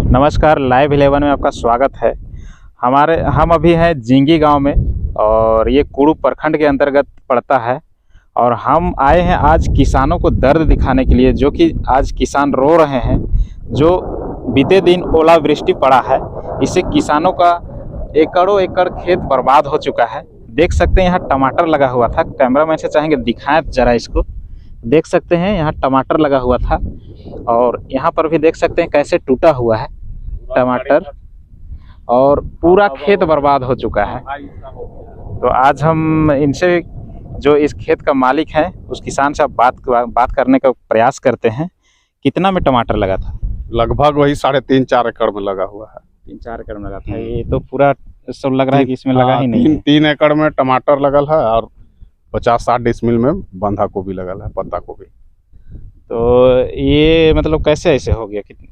नमस्कार, लाइव 11 में आपका स्वागत है। हम अभी हैं जिंगी गांव में और ये कुड़ू प्रखंड के अंतर्गत पड़ता है। और हम आए हैं आज किसानों को दर्द दिखाने के लिए, जो कि आज किसान रो रहे हैं। जो बीते दिन ओलावृष्टि पड़ा है, इससे किसानों का एकड़ों एकड़ खेत बर्बाद हो चुका है। देख सकते हैं यहाँ टमाटर लगा हुआ था। कैमरामैन से चाहेंगे दिखाएं जरा इसको। देख सकते हैं यहाँ टमाटर लगा हुआ था और यहाँ पर भी देख सकते हैं कैसे टूटा हुआ है टमाटर और पूरा खेत बर्बाद हो चुका है। तो आज हम इनसे, जो इस खेत का मालिक है, उस किसान से बात करने का प्रयास करते हैं। कितना में टमाटर लगा था? लगभग वही 3.5-4 एकड़ में लगा हुआ है। 3-4 एकड़ में लगा था। ये तो पूरा सब लग रहा है कि इसमें लगा ही नहीं है। 3 एकड़ में टमाटर लगल है और 50-60 डिसमिल में बंधा गोभी लगल है, पत्ता गोभी। तो ये मतलब कैसे ऐसे हो गया? कितने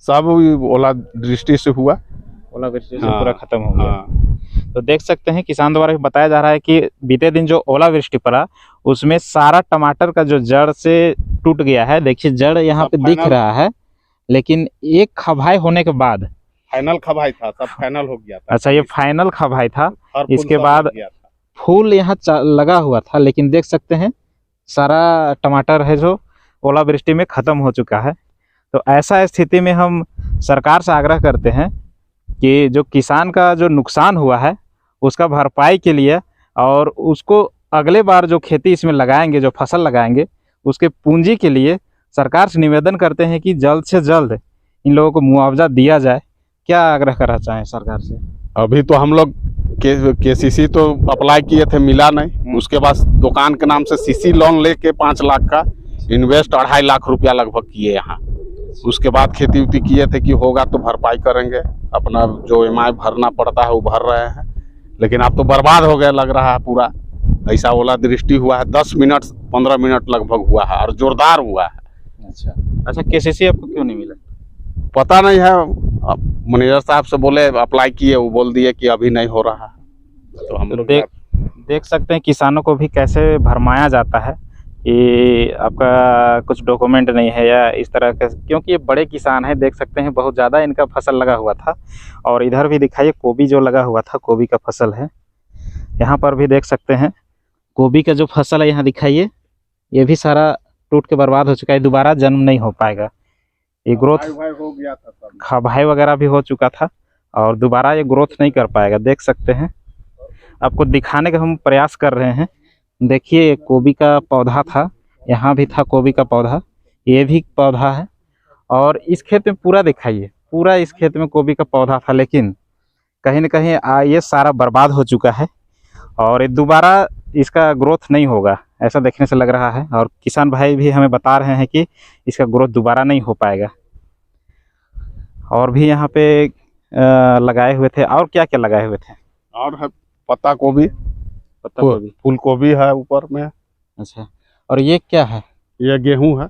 सब ओलावृष्टि से हुआ, ओलावृष्टि से पूरा खत्म हो गया। तो देख सकते हैं किसान द्वारा बताया जा रहा है कि बीते दिन जो ओलावृष्टि पड़ा उसमें सारा टमाटर का जो जड़ से टूट गया है। देखिए जड़ यहाँ पे दिख रहा है, लेकिन एक खभाई होने के बाद, फाइनल खभाई था, सब फाइनल हो गया था। अच्छा, ये फाइनल खभाई था। इसके बाद फूल यहाँ लगा हुआ था, लेकिन देख सकते हैं सारा टमाटर है जो ओलावृष्टि में खत्म हो चुका है। तो ऐसा स्थिति में हम सरकार से आग्रह करते हैं कि जो किसान का जो नुकसान हुआ है उसका भरपाई के लिए, और उसको अगले बार जो खेती इसमें लगाएंगे, जो फसल लगाएंगे, उसके पूंजी के लिए सरकार से निवेदन करते हैं कि जल्द से जल्द इन लोगों को मुआवजा दिया जाए। क्या आग्रह करना चाहें सरकार से? अभी तो हम लोग केसीसी तो अप्लाई किए थे, मिला नहीं। उसके बाद दुकान के नाम से सीसी लोन लेके 5 लाख का इन्वेस्ट 2.5 लाख रुपया लगभग किए यहाँ। उसके बाद खेती उती किए थे कि होगा तो भरपाई करेंगे, अपना जो EMI भरना पड़ता है वो भर रहे हैं। लेकिन अब तो बर्बाद हो गया लग रहा है पूरा। ऐसा ओलावृष्टि हुआ है, 10 मिनट 15 मिनट लगभग हुआ है और जोरदार हुआ है। अच्छा, केसीसी आपको क्यों नहीं मिला? पता नहीं है। मैनेजर साहब से बोले अप्लाई किए, वो बोल दिए कि अभी नहीं हो रहा है। तो हम लोग देख सकते हैं किसानों को भी कैसे भरमाया जाता है कि आपका कुछ डॉक्यूमेंट नहीं है या इस तरह का, क्योंकि ये बड़े किसान हैं। देख सकते हैं बहुत ज़्यादा इनका फसल लगा हुआ था। और इधर भी दिखाइए गोभी जो लगा हुआ था, गोभी का फसल है। यहाँ पर भी देख सकते हैं गोभी का जो फसल है, यहाँ दिखाइए, ये भी सारा टूट के बर्बाद हो चुका है। दोबारा जन्म नहीं हो पाएगा। ये ग्रोथ हो गया था, खभाई वगैरह भी हो चुका था और दोबारा ये ग्रोथ नहीं कर पाएगा। देख सकते हैं, आपको दिखाने का हम प्रयास कर रहे हैं। देखिए गोभी का पौधा था, यहाँ भी था गोभी का पौधा, ये भी पौधा है। और इस खेत में पूरा दिखाइए, पूरा इस खेत में गोभी का पौधा था, लेकिन कहीं ना कहीं ये सारा बर्बाद हो चुका है और ये दोबारा इसका ग्रोथ नहीं होगा, ऐसा देखने से लग रहा है। और किसान भाई भी हमें बता रहे हैं कि इसका ग्रोथ दोबारा नहीं हो पाएगा। और भी यहाँ पे लगाए हुए थे। और क्या क्या लगाए हुए थे? और है पत्ता गोभी, फूल गोभी है ऊपर में। अच्छा, और ये क्या है? ये गेहूं है।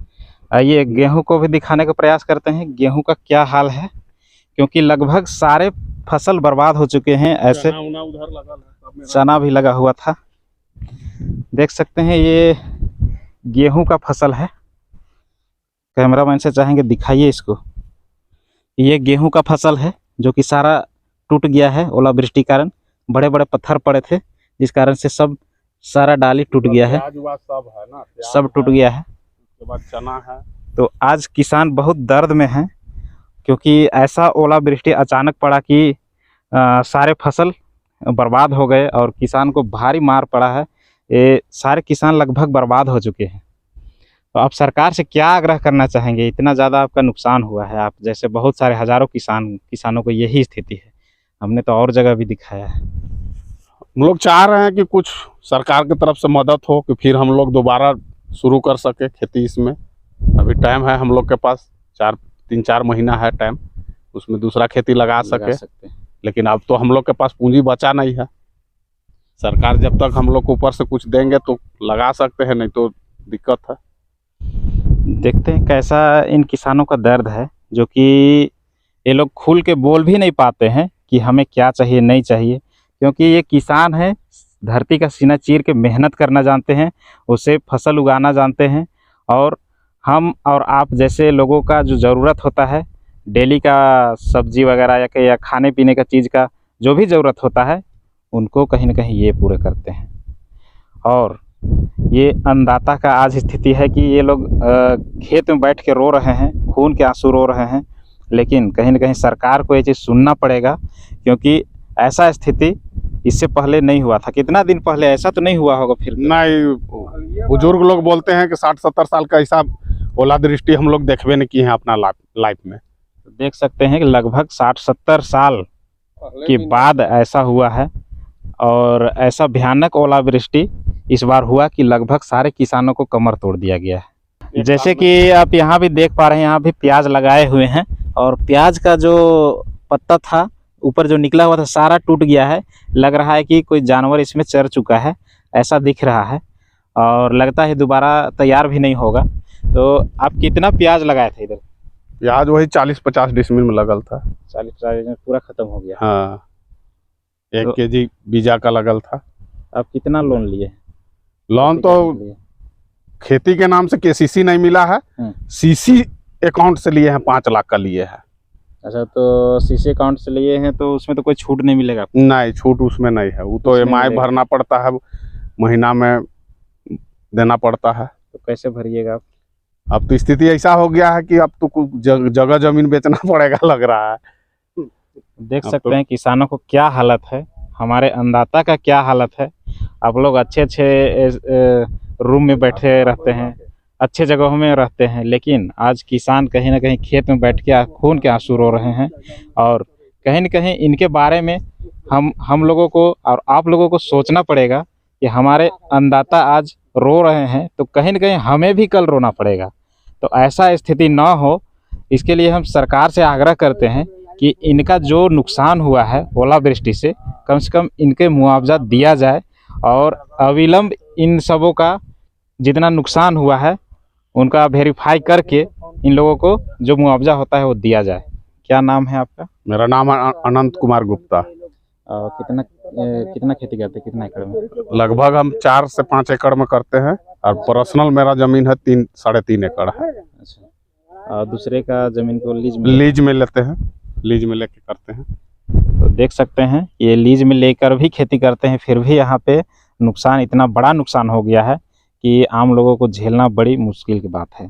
आइए गेहूं को भी दिखाने का प्रयास करते हैं। गेहूं का क्या हाल है, क्योंकि लगभग सारे फसल बर्बाद हो चुके हैं। ऐसे उधर लगा है, चना भी लगा हुआ था। देख सकते हैं ये गेहूं का फसल है। कैमरामैन से चाहेंगे दिखाइए इसको। ये गेहूं का फसल है जो कि सारा टूट गया है ओलावृष्टि के कारण। बड़े बड़े पत्थर पड़े थे जिस कारण से सब सारा डाली टूट गया है, सब है ना, सब टूट गया है। उसके बाद चना है। तो आज किसान बहुत दर्द में हैं, क्योंकि ऐसा ओलावृष्टि अचानक पड़ा कि सारे फसल बर्बाद हो गए और किसान को भारी मार पड़ा है। ये सारे किसान लगभग बर्बाद हो चुके हैं। तो आप सरकार से क्या आग्रह करना चाहेंगे? इतना ज़्यादा आपका नुकसान हुआ है, आप जैसे बहुत सारे हज़ारों किसानों को यही स्थिति है। हमने तो और जगह भी दिखाया है। हम लोग चाह रहे हैं कि कुछ सरकार की तरफ से मदद हो कि फिर हम लोग दोबारा शुरू कर सके खेती। इसमें अभी टाइम है हम लोग के पास, 3-4 महीना है टाइम, उसमें दूसरा खेती लगा सकते हैं। लेकिन अब तो हम लोग के पास पूंजी बचा नहीं है। सरकार जब तक हम लोग को ऊपर से कुछ देंगे तो लगा सकते हैं, नहीं तो दिक्कत है। देखते हैं कैसा इन किसानों का दर्द है, जो कि ये लोग खुल के बोल भी नहीं पाते हैं कि हमें क्या चाहिए नहीं चाहिए, क्योंकि ये किसान है, धरती का सीना चीर के मेहनत करना जानते हैं, उसे फसल उगाना जानते हैं। और हम और आप जैसे लोगों का जो ज़रूरत होता है डेली का सब्जी वगैरह या खाने पीने का चीज़ का जो भी ज़रूरत होता है उनको कहीं ना कहीं ये पूरे करते हैं। और ये अन्नदाता का आज स्थिति है कि ये लोग खेत में बैठ के रो रहे हैं, खून के आंसू रो रहे हैं, लेकिन कहीं ना कहीं सरकार को ये चीज़ सुनना पड़ेगा, क्योंकि ऐसा स्थिति इससे पहले नहीं हुआ था। कितना दिन पहले ऐसा तो नहीं हुआ होगा फिर? नहीं, बुजुर्ग लोग बोलते हैं कि 60-70 साल का ऐसा ओला दृष्टि हम लोग देखबे नहीं किए हैं अपना लाइफ में। देख सकते हैं कि लगभग 60-70 साल के बाद ऐसा हुआ है, और ऐसा भयानक ओलावृष्टि इस बार हुआ कि लगभग सारे किसानों को कमर तोड़ दिया गया है। जैसे कि आप यहाँ भी देख पा रहे हैं, यहाँ भी प्याज लगाए हुए हैं, और प्याज का जो पत्ता था ऊपर जो निकला हुआ था सारा टूट गया है। लग रहा है कि कोई जानवर इसमें चर चुका है, ऐसा दिख रहा है, और लगता है दोबारा तैयार भी नहीं होगा। तो आप कितना प्याज लगाए थे इधर? प्याज वही 40-50 डिसमिल में लगल था। 40-50 में पूरा खत्म हो गया। हाँ, 1 तो केजी बीजा का लगल था। आप कितना लोन लिए? लोन तो खेती के नाम से केसीसी नहीं मिला है, सीसी अकाउंट से लिए हैं, 5 लाख का लिए है। अच्छा, तो सीसी अकाउंट से लिए हैं तो उसमें तो कोई छूट नहीं मिलेगा? नहीं, छूट उसमें नहीं है, वो तो EMI भरना पड़ता है, महीना में देना पड़ता है। तो कैसे भरिएगा आप? अब तो स्थिति ऐसा हो गया है कि अब तो कुछ जगह जमीन बेचना पड़ेगा लग रहा है। देख सकते हैं किसानों को क्या हालत है, हमारे अन्नदाता का क्या हालत है। आप लोग अच्छे रूम में बैठे रहते हैं, अच्छे जगहों में रहते हैं, लेकिन आज किसान कहीं ना कहीं खेत में बैठ के खून के आंसू रो रहे हैं। और कहीं ना कहीं इनके बारे में हम लोगों को और आप लोगों को सोचना पड़ेगा कि हमारे अन्नदाता आज रो रहे हैं तो कहीं ना कहीं हमें भी कल रोना पड़ेगा। तो ऐसा स्थिति ना हो, इसके लिए हम सरकार से आग्रह करते हैं कि इनका जो नुकसान हुआ है ओलावृष्टि से कम इनके मुआवजा दिया जाए, और अविलंब इन सबों का जितना नुकसान हुआ है उनका वेरीफाई करके इन लोगों को जो मुआवजा होता है वो दिया जाए। क्या नाम है आपका? मेरा नाम है अनंत कुमार गुप्ता। कितना खेती करते हैं, कितना एकड़ में? लगभग हम 4 से 5 एकड़ में करते हैं, और पर्सनल मेरा जमीन है 3-3.5 एकड़ है। अच्छा, और दूसरे का जमीन को लीज में लेते हैं, लीज में लेके करते हैं। तो देख सकते हैं ये लीज में लेकर भी खेती करते हैं, फिर भी यहाँ पे नुकसान, इतना बड़ा नुकसान हो गया है कि आम लोगों को झेलना बड़ी मुश्किल की बात है।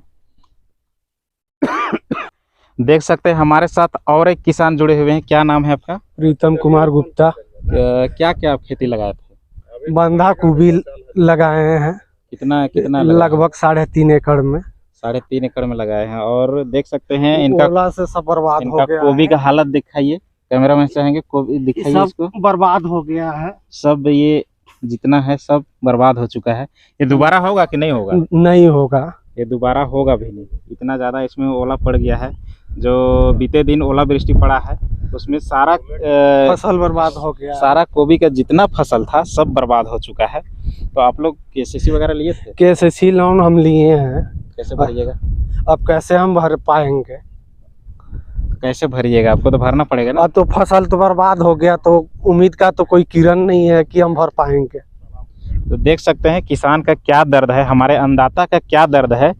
देख सकते हैं हमारे साथ और एक किसान जुड़े हुए हैं। क्या नाम है आपका? प्रीतम कुमार गुप्ता। क्या क्या आप खेती लगाए थे? बंधा गोभी लगाए हैं। कितना लगभग 3.5 एकड़ में। 3.5 एकड़ में लगाए हैं। और देख सकते हैं इनका ओला से सब बर्बाद हो गया। गोभी का हालत दिखाइए, कैमरा मैन चाहेंगे गोभी दिखाइए इसको। बर्बाद हो गया है सब, ये जितना है सब बर्बाद हो चुका है। ये दोबारा होगा कि नहीं होगा? नहीं होगा, ये दोबारा होगा भी नहीं, इतना ज़्यादा इसमें ओला पड़ गया है। जो बीते दिन ओलावृष्टि पड़ा है उसमें सारा फसल बर्बाद हो गया, सारा गोभी का जितना फसल था सब बर्बाद हो चुका है। तो आप लोग केसीसी वगैरह लिए थे? केसीसी लोन हम लिए हैं। कैसे भरिएगा? अब कैसे हम भर पाएंगे? कैसे भरिएगा? आपको तो भरना पड़ेगा ना। अब तो फसल तो बर्बाद हो गया, तो उम्मीद का तो कोई किरण नहीं है कि हम भर पाएंगे। तो देख सकते हैं किसान का क्या दर्द है, हमारे अन्नदाता का क्या दर्द है,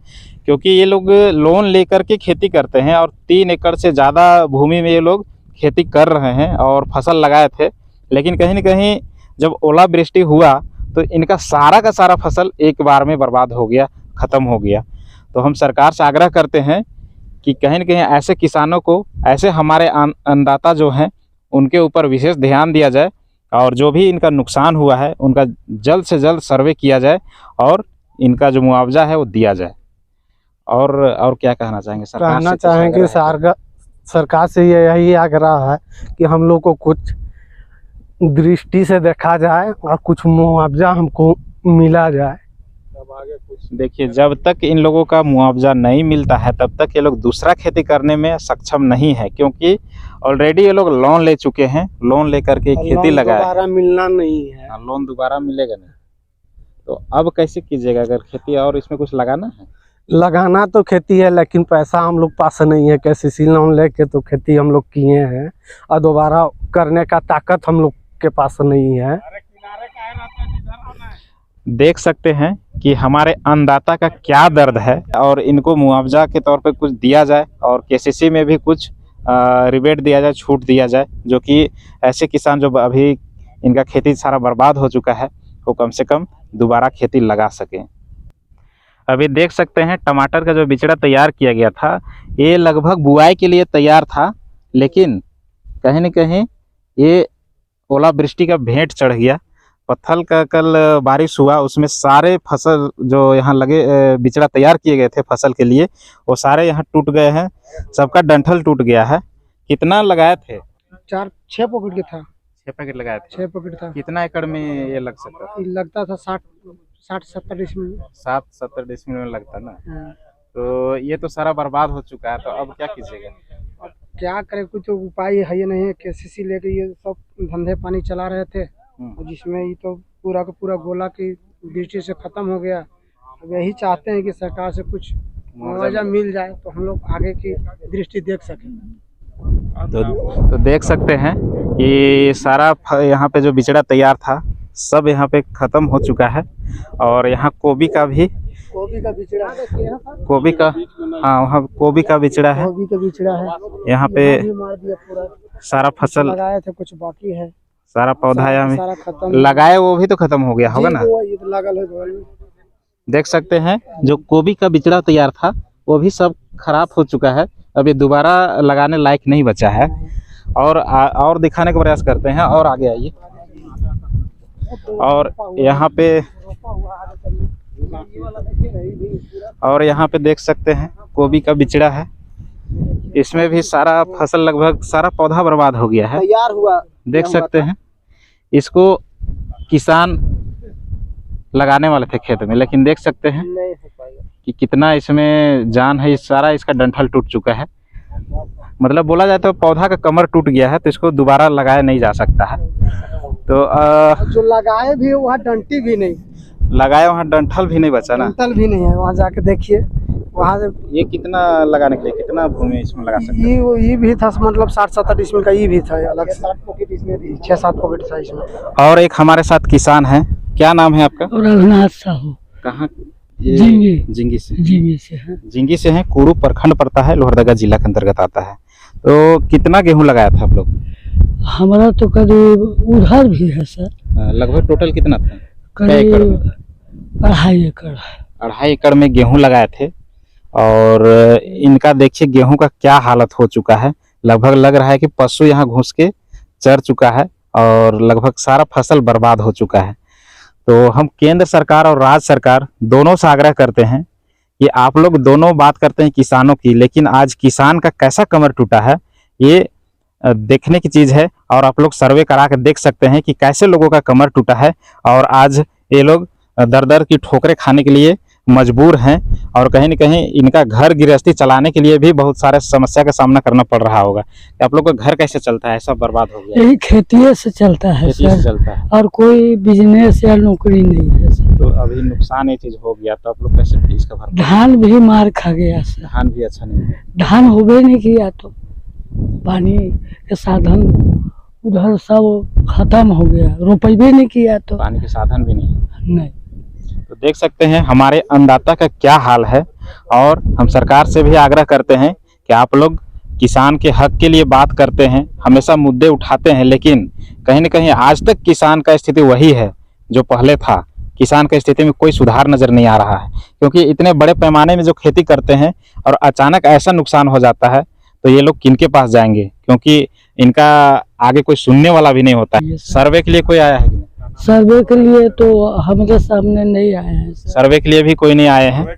क्योंकि ये लोग लोन लेकर के खेती करते हैं, और 3 एकड़ से ज़्यादा भूमि में ये लोग खेती कर रहे हैं और फसल लगाए थे। लेकिन कहीं ना कहीं जब ओलावृष्टि हुआ तो इनका सारा का सारा फसल एक बार में बर्बाद हो गया, ख़त्म हो गया। तो हम सरकार से आग्रह करते हैं कि कहीं ना कहीं ऐसे किसानों को, ऐसे हमारे अन्नदाता जो हैं उनके ऊपर विशेष ध्यान दिया जाए, और जो भी इनका नुकसान हुआ है उनका जल्द से जल्द सर्वे किया जाए और इनका जो मुआवजा है वो दिया जाए। और क्या कहना चाहेंगे? कहना चाहेंगे सरकार से यही आग्रह है कि हम लोग को कुछ दृष्टि से देखा जाए और कुछ मुआवजा हमको मिला जाए। देखिए, जब तक इन लोगों का मुआवजा नहीं मिलता है तब तक ये लोग दूसरा खेती करने में सक्षम नहीं है, क्योंकि ऑलरेडी ये लोग लोन ले चुके हैं। लोन लेकर के खेती लगाए, दोबारा मिलना नहीं है। लोन दोबारा मिलेगा नहीं, तो अब कैसे कीजिएगा? अगर खेती और इसमें कुछ लगाना है? लगाना तो खेती है, लेकिन पैसा हम लोग पास नहीं है। केसीसी लोन लेके तो खेती हम लोग किए हैं, और दोबारा करने का ताकत हम लोग के पास नहीं है। देख सकते हैं कि हमारे अन्नदाता का क्या दर्द है, और इनको मुआवजा के तौर पे कुछ दिया जाए, और केसीसी में भी कुछ रिबेट दिया जाए, छूट दिया जाए, जो कि ऐसे किसान जो अभी इनका खेती सारा बर्बाद हो चुका है वो कम से कम दोबारा खेती लगा सकें। अभी देख सकते हैं टमाटर का जो बिचड़ा तैयार किया गया था ये लगभग बुआई के लिए तैयार था, लेकिन कहीं न कहीं ये ओलावृष्टि का भेंट चढ़ गया। पत्थल का कल बारिश हुआ, उसमें सारे फसल जो यहाँ लगे बिचड़ा तैयार किए गए थे फसल के लिए वो सारे यहाँ टूट गए हैं, सबका डंठल टूट गया है। कितना लगाए थे? 6 पॉकेट के था। 6 पैकेट लगाए थे। 6 पॉकेट था। कितना एकड़ में ये लग सकता था? लगता था 60-70 डिसमिल। 60-70 डिसमिल में लगता ना। तो ये तो सारा बर्बाद हो चुका है, तो अब क्या कीजिएगा? अब क्या करें, कुछ उपाय है ही नहीं है। केसीसी लेके ये सब धंधे पानी चला रहे थे, जिसमें ये तो पूरा का पूरा गोला की दृष्टि से खत्म हो गया। अब यही चाहते हैं कि सरकार से कुछ मुआवजा मिल जाए तो हम लोग आगे की दृष्टि देख सकें। तो देख सकते हैं कि सारा यहाँ पे जो बिचड़ा तैयार था सब यहाँ पे खत्म हो चुका है। और यहाँ गोभी का बिचड़ा, गोभी का, हाँ वहाँ गोभी का बिचड़ा है, गोभी का बिचड़ा है। यहाँ पे सारा फसल लगाए थे, कुछ बाकी है, सारा पौधा यहाँ में सारा खत्म लगाए, वो भी तो खत्म हो गया होगा ना। ये तो लगल है बगल में। देख सकते हैं जो गोभी का बिचड़ा तैयार था वो भी सब खराब हो चुका है, अभी दोबारा लगाने लायक नहीं बचा है। और दिखाने का प्रयास करते हैं, और आगे आइए। और यहाँ पे देख सकते हैं गोभी का बिचड़ा है, इसमें भी सारा फसल लगभग सारा पौधा बर्बाद हो गया है, तैयार हुआ। देख सकते हैं। इसको किसान लगाने वाले थे खेत में, लेकिन देख सकते हैं कि कितना इसमें जान है। सारा इसका डंठल टूट चुका है, मतलब बोला जाए तो पौधा का कमर टूट गया है, तो इसको दोबारा लगाया नहीं जा सकता है। तो जो लगाए भी वहाँ डंटी भी नहीं लगाए, वहाँ डंठल भी नहीं बचा ना, डंठल भी नहीं है। वहाँ जाके देखिए, वहाँ ये कितना लगाने के लिए कितना भूमि इसमें लगा सकते हैं? ये भी था, मतलब 60-70 डिसमिल का ये भी था, अलग 60 पॉकेट इसमें भी, 6-7 पॉकेट था इसमें। और एक हमारे साथ किसान है, क्या नाम है आपका? रघुनाथ साहू। कहाँ? जिंगी से हैं। कुड़ू प्रखंड पड़ता है, लोहरदगा जिला के अंतर्गत आता है। तो कितना गेहूं लगाया था आप लोग? हमारा तो करीब उधर भी है सर, लगभग टोटल कितना था? करीब 2.5 एकड़। 2.5 एकड़ में गेहूं लगाए थे। और इनका देखिए गेहूं का क्या हालत हो चुका है, लगभग लग रहा है कि पशु यहाँ घुस के चर चुका है और लगभग सारा फसल बर्बाद हो चुका है। तो हम केंद्र सरकार और राज्य सरकार दोनों से आग्रह करते हैं कि आप लोग दोनों बात करते हैं किसानों की, लेकिन आज किसान का कैसा कमर टूटा है ये देखने की चीज़ है। और आप लोग सर्वे करा के देख सकते हैं कि कैसे लोगों का कमर टूटा है और आज ये लोग दर दर की ठोकरें खाने के लिए मजबूर हैं। और कहीं न कहीं इनका घर गृहस्थी चलाने के लिए भी बहुत सारे समस्या का सामना करना पड़ रहा होगा। आप लोग का घर कैसे चलता है? सब बर्बाद हो गया। यही खेती से चलता है सर, चलता है और कोई बिजनेस या नौकरी नहीं है सर। तो अभी नुकसान ये चीज हो गया, तो आप लोग कैसे इसका भरपाई? धान भी मार खा गया सर, धान भी अच्छा नहीं है, धान होबे नहीं किया, तो पानी के साधन उधर सब खत्म हो गया, रोपे नहीं किया, तो पानी के साधन भी नहीं। तो देख सकते हैं हमारे अन्नदाता का क्या हाल है। और हम सरकार से भी आग्रह करते हैं कि आप लोग किसान के हक के लिए बात करते हैं, हमेशा मुद्दे उठाते हैं, लेकिन कहीं न कहीं आज तक किसान का स्थिति वही है जो पहले था। किसान की स्थिति में कोई सुधार नज़र नहीं आ रहा है, क्योंकि इतने बड़े पैमाने में जो खेती करते हैं और अचानक ऐसा नुकसान हो जाता है तो ये लोग किनके पास जाएंगे, क्योंकि इनका आगे कोई सुनने वाला भी नहीं होता है। सर्वे के लिए कोई आया है? सर्वे के लिए तो हमारे सामने नहीं आए हैं। सर्वे के लिए भी कोई नहीं आए हैं।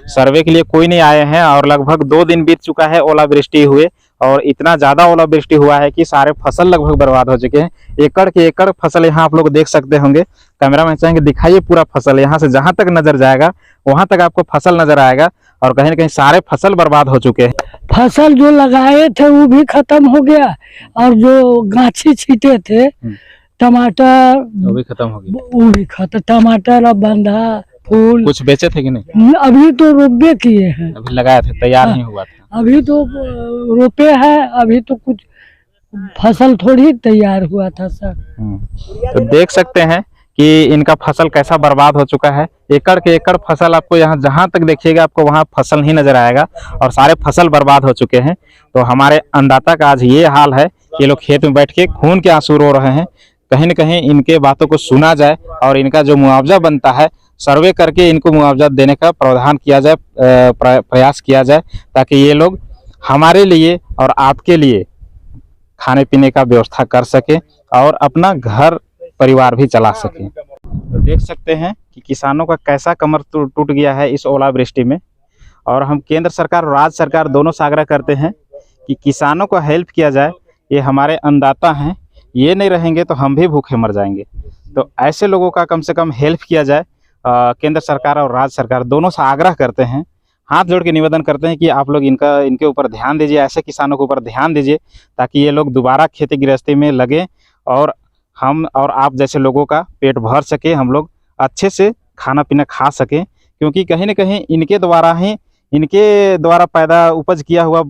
सर्वे के लिए कोई नहीं आए हैं और लगभग 2 दिन बीत चुका है ओलावृष्टि हुए, और इतना ज़्यादा ओलावृष्टि हुआ है कि सारे फसल लगभग बर्बाद हो चुके हैं। एकड़ के एकड़ फसल यहाँ आप लोग देख सकते होंगे। कैमरा मैन चाहेंगे दिखाइए पूरा फसल, यहाँ से जहाँ तक नजर जाएगा वहाँ तक आपको फसल नजर आएगा, और कहीं न कहीं सारे फसल बर्बाद हो चुके हैं। फसल जो लगाए थे वो भी खत्म हो गया, और जो गाछी छीटे थे टमाटर वो भी खत्म हो गया। वो भी खत्म, टमाटर और बंधा फूल। कुछ बेचे थे कि नहीं? अभी तो रोपे किए हैं, अभी लगाए थे, तैयार नहीं हुआ था। अभी तो रोपे है, अभी तो कुछ फसल थोड़ी तैयार हुआ था सर। तो देख सकते हैं कि इनका फसल कैसा बर्बाद हो चुका है। एकड़ के एकड़ फसल आपको यहाँ जहाँ तक देखिएगा आपको वहाँ फसल नहीं नजर आएगा और सारे फसल बर्बाद हो चुके हैं। तो हमारे अन्नदाता का आज ये हाल है कि ये लोग खेत में बैठ के खून के आंसू रो रहे हैं। कहीं न कहीं इनके बातों को सुना जाए और इनका जो मुआवजा बनता है सर्वे करके इनको मुआवजा देने का प्रावधान किया जाए, प्रयास किया जाए, ताकि ये लोग हमारे लिए और आपके लिए खाने पीने का व्यवस्था कर सके और अपना घर परिवार भी चला सके। तो देख सकते हैं कि किसानों का कैसा कमर टूट गया है इस ओलावृष्टि में। और हम केंद्र सरकार और राज्य सरकार दोनों से आग्रह करते हैं कि किसानों को हेल्प किया जाए। ये हमारे अन्नदाता हैं, ये नहीं रहेंगे तो हम भी भूखे मर जाएंगे। तो ऐसे लोगों का कम से कम हेल्प किया जाए। केंद्र सरकार और राज्य सरकार दोनों से आग्रह करते हैं, हाथ जोड़ के निवेदन करते हैं कि आप लोग इनके ऊपर ध्यान दीजिए, ऐसे किसानों के ऊपर ध्यान दीजिए ताकि ये लोग दोबारा खेती गृहस्थी में लगे और हम और आप जैसे लोगों का पेट भर सके, हम लोग अच्छे से खाना पीना खा सकें। क्योंकि कहीं न कहीं इनके द्वारा पैदा उपज किया हुआ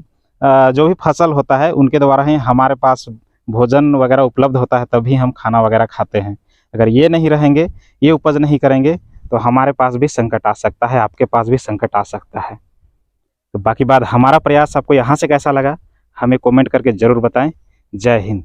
जो भी फसल होता है उनके द्वारा ही हमारे पास भोजन वगैरह उपलब्ध होता है, तभी हम खाना वगैरह खाते हैं। अगर ये नहीं रहेंगे, ये उपज नहीं करेंगे तो हमारे पास भी संकट आ सकता है, आपके पास भी संकट आ सकता है। तो बाकी बात हमारा प्रयास आपको यहाँ से कैसा लगा हमें कमेंट करके ज़रूर बताएं। जय हिंद।